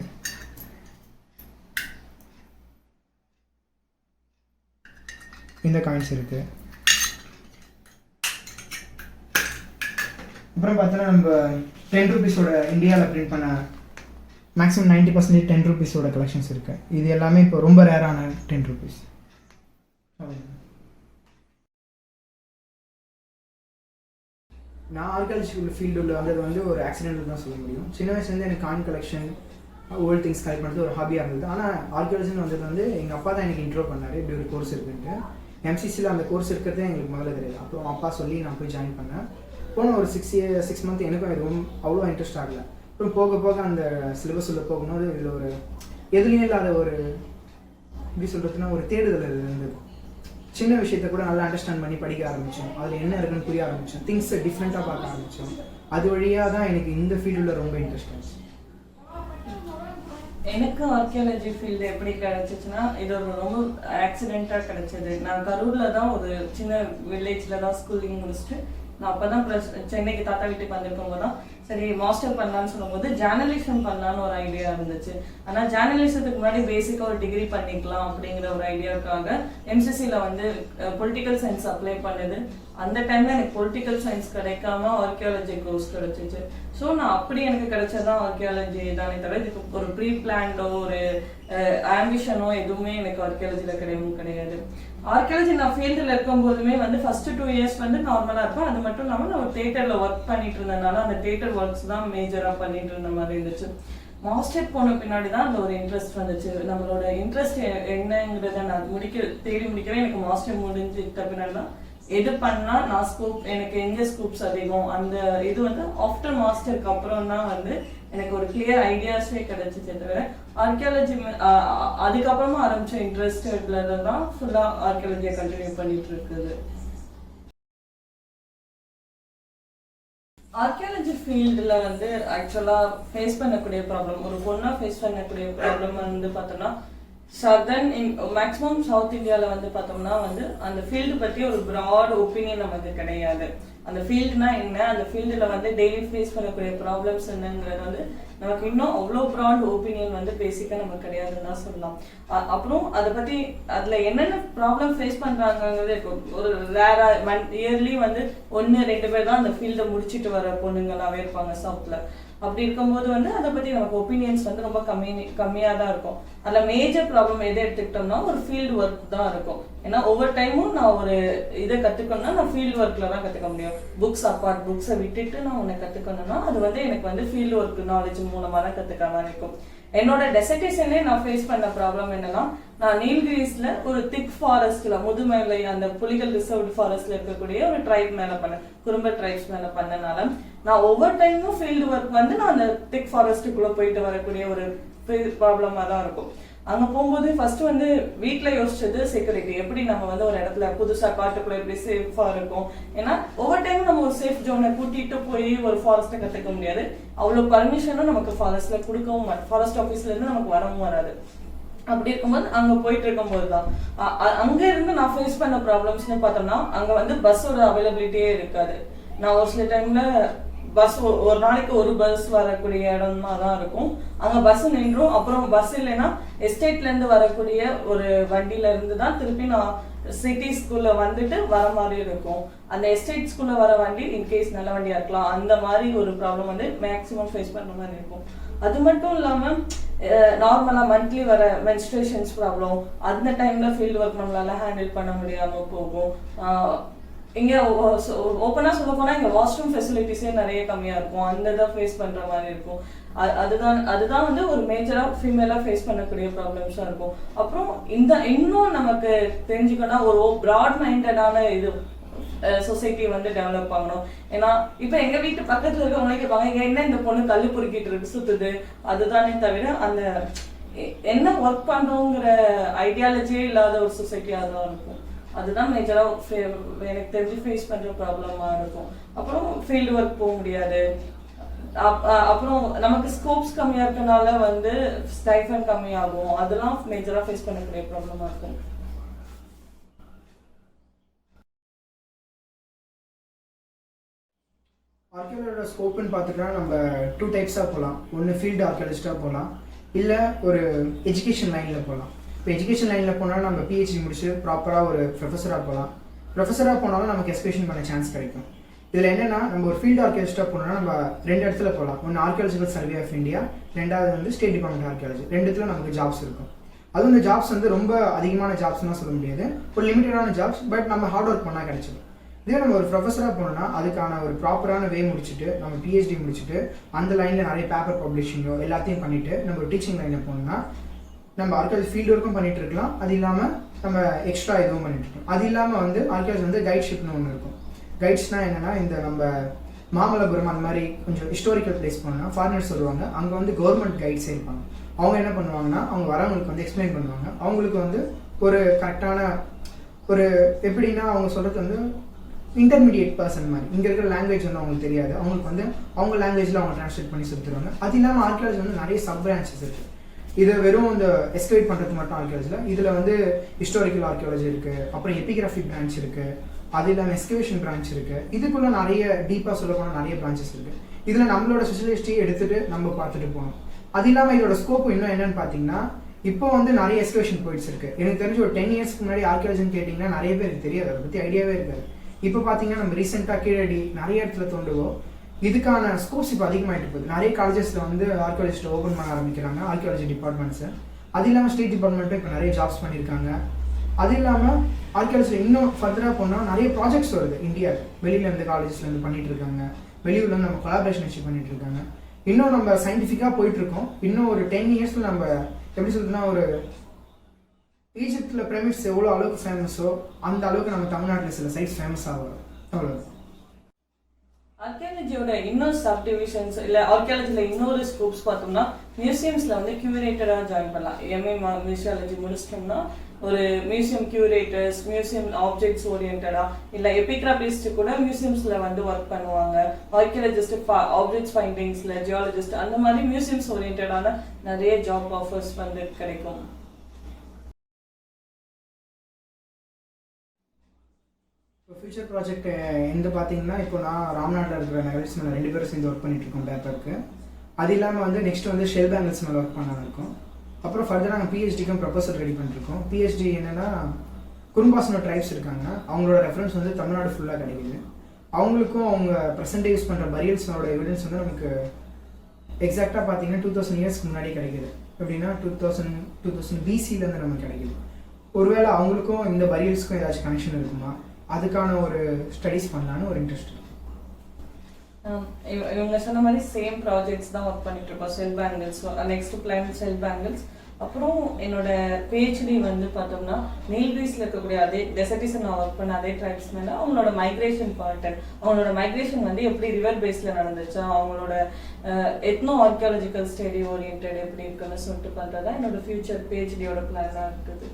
B: இந்த காயின்ஸ் இருக்குது. அப்புறம் பார்த்தோன்னா நம்ம 10 ரூபீஸோட இந்தியாவில் பிரிண்ட் பண்ண மேக்ஸிமம் 90% 10 ரூபீஸோட கலெக்ஷன்ஸ் இருக்குது. இது எல்லாமே இப்போ ரொம்ப ரேரான 10 ரூபீஸ். நான் ஆர்கியாலஜிக்கல் ஃபீல்டில் வந்தது வந்து ஒரு ஆக்சிடென்ட் தான் சொல்ல முடியும். சின்ன வயசுலேருந்து எனக்கு coin collection, old things collect பண்ணுறது ஒரு ஹாபியாக இருந்தது. ஆனால் ஆர்கியாலஜின்னு வந்தது வந்து எங்கள் அப்பா தான் எனக்கு இன்ட்ரோ பண்ணார். இப்படி ஒரு கோர்ஸ் இருக்குன்ட்டு. எம்சிசியில் அந்த கோர்ஸ் இருக்கிறதே எங்களுக்கு முதல்ல தெரியாது. அப்புறம் அப்பா சொல்லி நான் போய் ஜாயின் பண்ணேன். போன ஒரு 6 மந்த் எனக்கும் எதுவும் அவ்வளோ இன்ட்ரெஸ்ட் ஆகலை. அப்புறம் போக போக அந்த சிலபஸ் உள்ள போகும்போது இதில் ஒரு எதுலேயும் இல்லாத ஒரு எப்படி சொல்கிறதுனா ஒரு தேடுதல் இருந்தது. சின்ன விஷயத்த கூட நல்லா அண்டர்ஸ்டாண்ட் பண்ணி படிக்க ஆரம்பித்தோம். அதில் என்ன இருக்குன்னு புரிய ஆரம்பித்தோம். திங்ஸை டிஃப்ரெண்ட்டாக பார்க்க ஆரம்பித்தோம். அது வழியாக தான் எனக்கு இந்த ஃபீல்டில் ரொம்ப இன்ட்ரெஸ்ட் ஆச்சு.
A: எனக்கு ஆர்கியாலஜி ஃபீல்டு எப்படி கிடைச்சிச்சுன்னா, இது ஒரு ரொம்ப ஆக்சிடென்ட்டாக கிடைச்சது. நான் கரூரில் தான் ஒரு சின்ன வில்லேஜில் தான் ஸ்கூலிங் முடிச்சுட்டு நான் அப்போ தான் சென்னைக்கு தாத்தா வீட்டுக்கு வந்திருக்கும் போது தான் சரி மாஸ்டர் பண்ணலான்னு சொல்லும்போது ஜேர்னலிசம் பண்ணலான்னு ஒரு ஐடியா இருந்துச்சு. ஆனால் ஜேர்னலிசத்துக்கு முன்னாடி பேசிக்காக ஒரு டிகிரி பண்ணிக்கலாம் அப்படிங்கிற ஒரு ஐடியாவுக்காக எம்சிசியில் வந்து பொலிட்டிக்கல் சயின்ஸ் அப்ளை பண்ணுது. அந்த டைமில் எனக்கு பொலிட்டிக்கல் சயின்ஸ் கிடைக்காம ஆர்கியாலஜி கோர்ஸ் கிடைச்சிச்சு. ஸோ நான் அப்படி எனக்கு கிடைச்சதான் ஆர்கியாலஜி தானே தவிர இதுக்கு ஒரு ப்ரீ பிளான்டோ ஒரு ஆம்பிஷனோ எதுவுமே எனக்கு ஆர்கியாலஜியில் கிடையாது. ஆர்கியாலஜி நான் ஃபீல்டில் இருக்கும்போதுமே வந்து ஃபர்ஸ்ட் 2 இயர்ஸ் வந்து நார்மலாக இருக்கும். அது மட்டும் இல்லாமல் நான் ஒரு தியேட்டரில் ஒர்க் பண்ணிட்டு இருந்ததுனால அந்த தியேட்டர் ஒர்க்ஸ் தான் மேஜராக பண்ணிட்டு இருந்த மாதிரி இருந்துச்சு. மாஸ்டர் போன பின்னாடி தான் அந்த ஒரு இன்ட்ரெஸ்ட் வந்துச்சு. நம்மளோட இன்ட்ரெஸ்ட் என்னங்கிறத நான் தேடி முடிக்கவே எனக்கு மாஸ்டர் முடிஞ்சிட்ட பின்னாடி தான் எது பண்ணா நான் ஸ்கூப் எனக்கு எங்க ஸ்கூப்ஸ் அதிகம் அந்த இது வந்து ஆஃப்டர் மாஸ்டருக்கு அப்புறம் தான் வந்து எனக்கு ஒரு கிளியர் ஐடியாஸே கிடைச்சிச்சு. தவிர ஆர்கியாலஜி அதுக்கப்புறமா ஆரம்பிச்ச இன்ட்ரெஸ்டட்ல தான் ஃபுல்லா ஆர்கியாலஜியை கண்டினியூ பண்ணிட்டு இருக்குது. ஆர்கியாலஜி ஃபீல்டில் வந்து ஆக்சுவலாக ஃபேஸ் பண்ணக்கூடிய ப்ராப்ளம், ஒரு பொண்ணாக ஃபேஸ் பண்ணக்கூடிய ப்ராப்ளம் வந்து பார்த்தோம்னா சதர்ன் மேக்ஸிமம் சவுத் இந்தியாவில் வந்து பார்த்தோம்னா வந்து அந்த ஃபீல்டு பற்றி ஒரு ப்ராட் ஒப்பீனியன் நமக்கு கிடையாது. அந்த ஃபீல்டுனா என்ன, அந்த ஃபீல்டில் வந்து டெய்லி ஃபேஸ் பண்ணக்கூடிய ப்ராப்ளம்ஸ் என்னங்கிறது வந்து நமக்கு இன்னும் அவ்வளோ ப்ராட் ஒப்பீனியன் வந்து பேசிக்காக நமக்கு கிடையாதுன்னு தான் சொல்லலாம். அப்புறம் அதை பற்றி அதில் என்னென்ன ப்ராப்ளம் ஃபேஸ் பண்ணுறாங்கிறது இருக்கும். ஒரு ரேராக இயர்லி வந்து 1-2 பேர் தான் அந்த ஃபீல்டை முடிச்சுட்டு வர பொண்ணுங்களாகவே இருப்பாங்க சவுத்தில். அப்படி இருக்கும்போது வந்து அதை பற்றி நமக்கு ஒப்பீனியன்ஸ் வந்து ரொம்ப கம்மியாக தான் இருக்கும். அதில் மேஜர் ப்ராப்ளம் எதை எடுத்துக்கிட்டோம்னா ஒரு ஃபீல்டு ஒர்க் தான் இருக்கும். ஏன்னா ஒவ்வொரு டைமும் நான் ஒரு இதை கற்றுக்கணும்னா நான் ஃபீல்டு ஒர்க்கில் தான் கற்றுக்க முடியும். புக்ஸ் அப்பார்ட் புக்ஸை விட்டுட்டு நான் உன்னை கற்றுக்கணும்னா அது வந்து எனக்கு வந்து ஃபீல்டு ஒர்க் நாலேஜ் மூலமாக தான் கற்றுக்க மாதிரி இருக்கும். என்னோட டெசர்டேஷனே நான் ஃபேஸ் பண்ண ப்ராப்ளம் என்னன்னா, நான் நீல்கிரிஸ்ல ஒரு திக் ஃபாரஸ்ட்ல முதுமலை அந்த புலிகள் ரிசர்வ்டு ஃபாரஸ்ட்ல இருக்கக்கூடிய ஒரு ட்ரைப் மேல பண்ணேன், குறும்ப ட்ரைப்ஸ் மேல பண்ணனால நான் ஒவ்வொரு டைமும் ஃபீல்டு ஒர்க் வந்து நான் அந்த திக் ஃபாரஸ்ட்டுக்குள்ள போயிட்டு வரக்கூடிய ஒரு ப்ராப்ளமா தான் இருக்கும். அங்க போகும்போது ஃபர்ஸ்ட் வந்து வீட்டுல யோசிச்சது செக்யூரிட்டி, எப்படி நம்ம வந்து ஒரு இடத்துல புதுசா காட்டுக்குள்ள எப்படி சேஃபா இருக்கும். ஏன்னா ஒவ்வொரு டைமும் நம்ம ஒரு சேஃப் ஜோனை கூட்டிட்டு போய் ஒரு ஃபாரஸ்ட்டை கத்துக்க முடியாது. அவ்வளவு பர்மிஷனும் நமக்கு ஃபாரஸ்ட்ல கொடுக்கவும் ஃபாரஸ்ட் ஆஃபீஸ்ல இருந்து நமக்கு வரவும் வராது. அப்படி இருக்கும்போது அங்க போயிட்டு இருக்கும்போது தான் அங்க இருந்து நான் ஃபேஸ் பண்ண ப்ராப்ளம்ஸ்னு பார்த்தோம்னா அங்க வந்து பஸ்ஸோட அவைலபிலிட்டியே இருக்காது. நான் ஒரு சில டைம்ல பஸ் ஒரு நாளைக்கு ஒரு பஸ் வரக்கூடிய இடமா தான் இருக்கும். அங்க பஸ் நின்றும். அப்புறம் பஸ் இல்லைன்னா எஸ்டேட்ல இருந்து வரக்கூடிய ஒரு வண்டியில இருந்து தான் திருப்பி நான் சிட்டிஸ்குள்ள வந்துட்டு வர மாதிரி இருக்கும். அந்த எஸ்டேட்ஸ்குள்ள வர வண்டி இன்கேஸ் நல்ல வண்டியா இருக்கலாம், அந்த மாதிரி ஒரு ப்ராப்ளம் வந்து மேக்ஸிமம் ஃபேஸ் பண்ற மாதிரி இருக்கும். அது மட்டும் இல்லாம நார்மலா மந்த்லி வர மென்ஸ்ட்ரேஷன்ஸ் ப்ராப்ளம், அந்த டைம்ல ஃபீல்டு ஒர்க் நம்மளால ஹேண்டில் பண்ண முடியாம போகும். இங்க ஓப்பனா சொல்ல போனா இங்க வாஷ்ரூம் ஃபெசிலிட்டிஸே நிறைய கம்மியா இருக்கும், அந்த இதை ஃபேஸ் பண்ற மாதிரி இருக்கும். அதுதான் வந்து ஒரு மேஜரா ஃபீமேலா ஃபேஸ் பண்ணக்கூடிய ப்ராப்ளம்ஸா இருக்கும். அப்புறம் இன்னும் நமக்கு தெரிஞ்சுக்கணும், ஒரு பிராட் மைண்டடான இது சொசைட்டி வந்து டெவலப் ஆகணும். ஏன்னா இப்ப எங்க வீட்டு பக்கத்துல இருக்கவங்களே கேட்பாங்க, என்ன இந்த பொண்ணு கல்லு பொறுக்கிட்டு இருக்கு சுத்துது, அதுதானே தவிர அந்த என்ன ஒர்க் பண்றோங்கிற ஐடியாலஜியே இல்லாத ஒரு சொசைட்டியா தான் இருக்கும். அதுதான் மேஜரா எனக்கு தெரிஞ்சு ஃபேஸ் பண்ற ப்ராப்ளமா இருக்கும். அப்புறம் ஃபீல்டு ஒர்க் போக முடியாது. அப்புறம் நமக்கு ஸ்கோப்ஸ் கம்மியா இருக்கனால வந்து ஸ்டைஃபன் கம்மியாகும். அதெல்லாம் மேஜரா ஃபேஸ் பண்ணக்கூடிய ப்ராப்ளமா இருக்கும்.
B: ஆர்கியாலஜியோட ஸ்கோப்புன்னு பார்த்துட்டா நம்ம 2 டைப்ஸாக போகலாம். ஒன்று ஃபீல்டு ஆர்கியாலஜிஸ்டாக போகலாம், இல்லை ஒரு எஜுகேஷன் லைனில் போகலாம். இப்போ எஜுகேஷன் லைனில் போனாலும் நம்ம பிஹெச்டி முடிச்சு ப்ராப்பராக ஒரு ப்ரொஃபஸராக போகலாம். ப்ரொஃபஸராக போனாலும் நமக்கு எக்ஸ்பெக்ஷன் பண்ண சான்ஸ் கிடைக்கும். இதில் என்னென்னா, நம்ம ஒரு ஃபீல்டு ஆர்கியாலஜிஸ்டாக போனோம்னா நம்ம 2 இடத்துல போகலாம். ஒன்று ஆர்கியாலஜிக்கல் சர்வே ஆஃப் இந்தியா, 2வது வந்து ஸ்டேட் டிபார்ட்மெண்ட் ஆர்கியாலஜி. 2த்துல நமக்கு ஜாப்ஸ் இருக்கும். அதுவும் இந்த ஜாப்ஸ் வந்து ரொம்ப அதிகமான ஜாப்ஸ்லாம் சொல்ல முடியாது, ஒரு லிமிட்டடான ஜாப்ஸ். பட் நம்ம ஹார்ட் ஒர்க் பண்ணால் கிடைச்சிடும். இதே நம்ம ஒரு ப்ரொஃபஸராக போனோம்னா அதுக்கான ஒரு ப்ராப்பரான வே முடிச்சுட்டு, நம்ம பிஹெச்டி முடிச்சுட்டு அந்த லைனில் நிறைய பேப்பர் பப்ளிஷிங்கோ எல்லாத்தையும் பண்ணிவிட்டு நம்ம ஒரு டீச்சிங் லைனில் போனோம்னா நம்ம ஆர்கியாலஜி ஃபீல்டு ஒர்க்கும் பண்ணிட்டு இருக்கலாம். அது இல்லாமல் நம்ம எக்ஸ்ட்ரா எதுவும் பண்ணிட்டு இருக்கோம். அது இல்லாமல் வந்து ஆர்கியாலஜி வந்து கைட்ஷிப்னு ஒன்று இருக்கும். கைட்ஸ்னால் என்னென்னா, இந்த நம்ம மாமல்லபுரம் அந்த மாதிரி கொஞ்சம் ஹிஸ்டாரிக்கல் பிளேஸ் போனோம்னா ஃபாரினர்ஸ் வருவாங்க. அங்கே வந்து கவர்மெண்ட் கைட்ஸே இருப்பாங்க. அவங்க என்ன பண்ணுவாங்கன்னா, அவங்க வரவங்களுக்கு வந்து எக்ஸ்பிளைன் பண்ணுவாங்க. அவங்களுக்கு வந்து ஒரு கரெக்டான ஒரு எப்படின்னா, அவங்க சொல்கிறது வந்து இன்டர்மீடியேட் பர்சன் மாதிரி. இங்கே இருக்கிற லாங்குவேஜ் வந்து அவங்களுக்கு தெரியாது, அவங்களுக்கு வந்து அவங்க லாங்குவேஜில் அவங்க ட்ரான்ஸ்லேட் பண்ணி சொல்லிடுவாங்க. அது இல்லாமல் ஆர்கியாலஜி வந்து நிறைய சப் பிரான்ச்சஸ் இருக்குது. இதை வெறும் இந்த எஸ்கலேட் பண்ணுறது மட்டும் ஆர்கியாலஜியில், இதில் வந்து ஹிஸ்டாரிக்கல் ஆர்கியாலஜி இருக்குது, அப்புறம் எபிகிராஃபி பிரான்ச் இருக்குது, அது இல்லாமல் எஸ்கவேஷன் பிரான்ச் இருக்குது. இதுக்குள்ளே நிறைய டீப்பாக சொல்ல போனால் நிறைய பிரான்ச்சஸ் இருக்குது. இதில் நம்மளோட ஸ்பெஷலிஸ்டி எடுத்துகிட்டு நம்ம பார்த்துட்டு போகணும். அது இல்லாமல் இதோட ஸ்கோப் இன்னும் என்னன்னு பார்த்தீங்கன்னா, இப்போ வந்து நிறைய எஸ்கவேஷன் போயிட்ஸ் இருக்குது. எனக்கு தெரிஞ்சு ஒரு 10 இயர்ஸ்க்கு முன்னாடி ஆர்கியாலஜின்னு கேட்டிங்கன்னா நிறைய பேருக்கு தெரியாது, அதை பற்றி ஐடியாவே இருக்காது. இப்போ பார்த்தீங்கன்னா நம்ம ரீசெண்டாக கீழடி நிறைய இடத்துல தோண்டுவோம். இதுக்கான ஸ்கோப்ஸ் இப்போ அதிகமாகிட்டு போகுது. நிறைய காலேஜஸில் வந்து ஆர்கியாலஜிஸ்ட் ஓப்பன் பண்ண ஆரம்பிக்கிறாங்க, ஆர்கியாலஜி டிபார்ட்மெண்ட்ஸு. அது இல்லாமல் ஸ்டேட் டிபார்ட்மெண்ட்டும் இப்போ நிறைய ஜாப்ஸ் பண்ணியிருக்காங்க. அது இல்லாமல் ஆர்கியாலஜியில் இன்னும் ஃபர்தராக போனால் நிறைய ப்ராஜெக்ட்ஸ் வருது இந்தியாவுக்கு. வெளியிலேருந்து காலேஜஸ்லேருந்து பண்ணிட்டு இருக்காங்க, வெளியூர்லேருந்து நம்ம கொலாபரேஷன் வச்சு பண்ணிட்டு இருக்காங்க. இன்னும் நம்ம சயின்டிஃபிக்காக போயிட்டுருக்கோம். இன்னும் ஒரு 10 இயர்ஸில் நம்ம எப்படி சொல்றதுன்னா, ஒரு ஈஜிப்டில் பிரமிட்ஸ் எவ்வளோ அளவுக்கு ஃபேமஸோ அந்த அளவுக்கு நம்ம தமிழ்நாட்டில் சில சைட்ஸ் ஃபேமஸாக வரும். அவ்வளோ
A: ஆர்கியாலஜியோட இன்னொரு சப் டிவிஷன்ஸ் இல்லை ஆர்கியாலஜியில் இன்னொரு ஸ்கோப்ஸ் பார்த்தோம்னா, மியூசியம்ஸில் வந்து கியூரேட்டராக ஜாயின் பண்ணலாம். எம்ஏ மியூசியாலஜி முடிச்சிட்டோம்னா ஒரு மியூசியம் கியூரேட்டர்ஸ், மியூசியம் ஆப்ஜெக்ட்ஸ் ஓரியன்டா, இல்லை எபிகிராபிஸ்ட் கூட மியூசியம்ஸில் வந்து ஒர்க் பண்ணுவாங்க. ஆர்கியாலஜிஸ்ட் ஆப்ஜெக்ட்ஸ் ஃபைண்டிங்ஸில், ஜியாலஜிஸ்ட், அந்த மாதிரி மியூசியம்ஸ் ஓரியன்டான நிறைய ஜாப் ஆஃபர்ஸ் வந்து கிடைக்கும்.
B: இப்போ ஃபியூச்சர் ப்ராஜெக்ட் எந்த பார்த்தீங்கன்னா, இப்போ நான் ராம்நாட்டில் இருக்கிற நகரிஸ் மேலே 2 பேரும் சேர்ந்து ஒர்க் பண்ணிட்டு இருக்கோம் பேப்பருக்கு. அது இல்லாமல் வந்து நெக்ஸ்ட் வந்து ஷெல் பேங்கிள்ஸ் மேலே ஒர்க் பண்ண இருக்கோம். அப்புறம் ஃபர்தராக நாங்கள் பிஹெச்டிக்கும் ப்ரொஃபஸர் ரெடி பண்ணிருக்கோம். பிஹெச்டி என்னென்னா, குறும்பாசன ட்ரைப்ஸ் இருக்காங்க, அவங்களோட ரெஃபரன்ஸ் வந்து தமிழ்நாடு ஃபுல்லாக கிடைக்குது. அவங்களுக்கும் அவங்க ப்ரெசென்ட் யூஸ் பண்ணுற பரியல்ஸோட எவிடன்ஸ் வந்து நமக்கு எக்ஸாக்டாக பார்த்தீங்கன்னா 2000 இயர்ஸ்க்கு முன்னாடி கிடைக்குது. எப்படின்னா 2000 BC-லேருந்து நமக்கு கிடைக்குது. ஒருவேளை அவங்களுக்கும் இந்த பரியல்ஸ்க்கும் ஏதாச்சும் கனெக்ஷன் இருக்குமா, அதுக்கான ஒரு ஸ்டடிஸ் பண்ணலான்னு ஒரு இன்ட்ரெஸ்ட்.
A: இவங்க சொன்ன மாதிரி சேம் ப்ராஜெக்ட்ஸ் தான் ஒர்க் பண்ணிட்டு இருக்கோம். Shell bangles, next plan shell bangles. அப்புறம் என்னோட பிஹெச்டி வந்து பார்த்தோம்னா, நீல்கிரீஸ்ல இருக்கக்கூடிய அதே டெசர்டிஸை நான் ஒர்க் பண்ண அதே ட்ரைப்ஸ் மேலே அவங்களோட மைக்ரேஷன் பேட்டர்ன், அவங்களோட மைக்ரேஷன் வந்து எப்படி ரிவர் பேஸ்ல நடந்துச்சு, அவங்களோட எத்னோ ஆர்கியாலஜிக்கல் ஸ்டடி ஓரியன்ட் எப்படி இருக்குன்னு சொல்லிட்டு பண்ணுறதா என்னோட ஃபியூச்சர் பிஹெச்டியோட பிளானாக இருக்குது.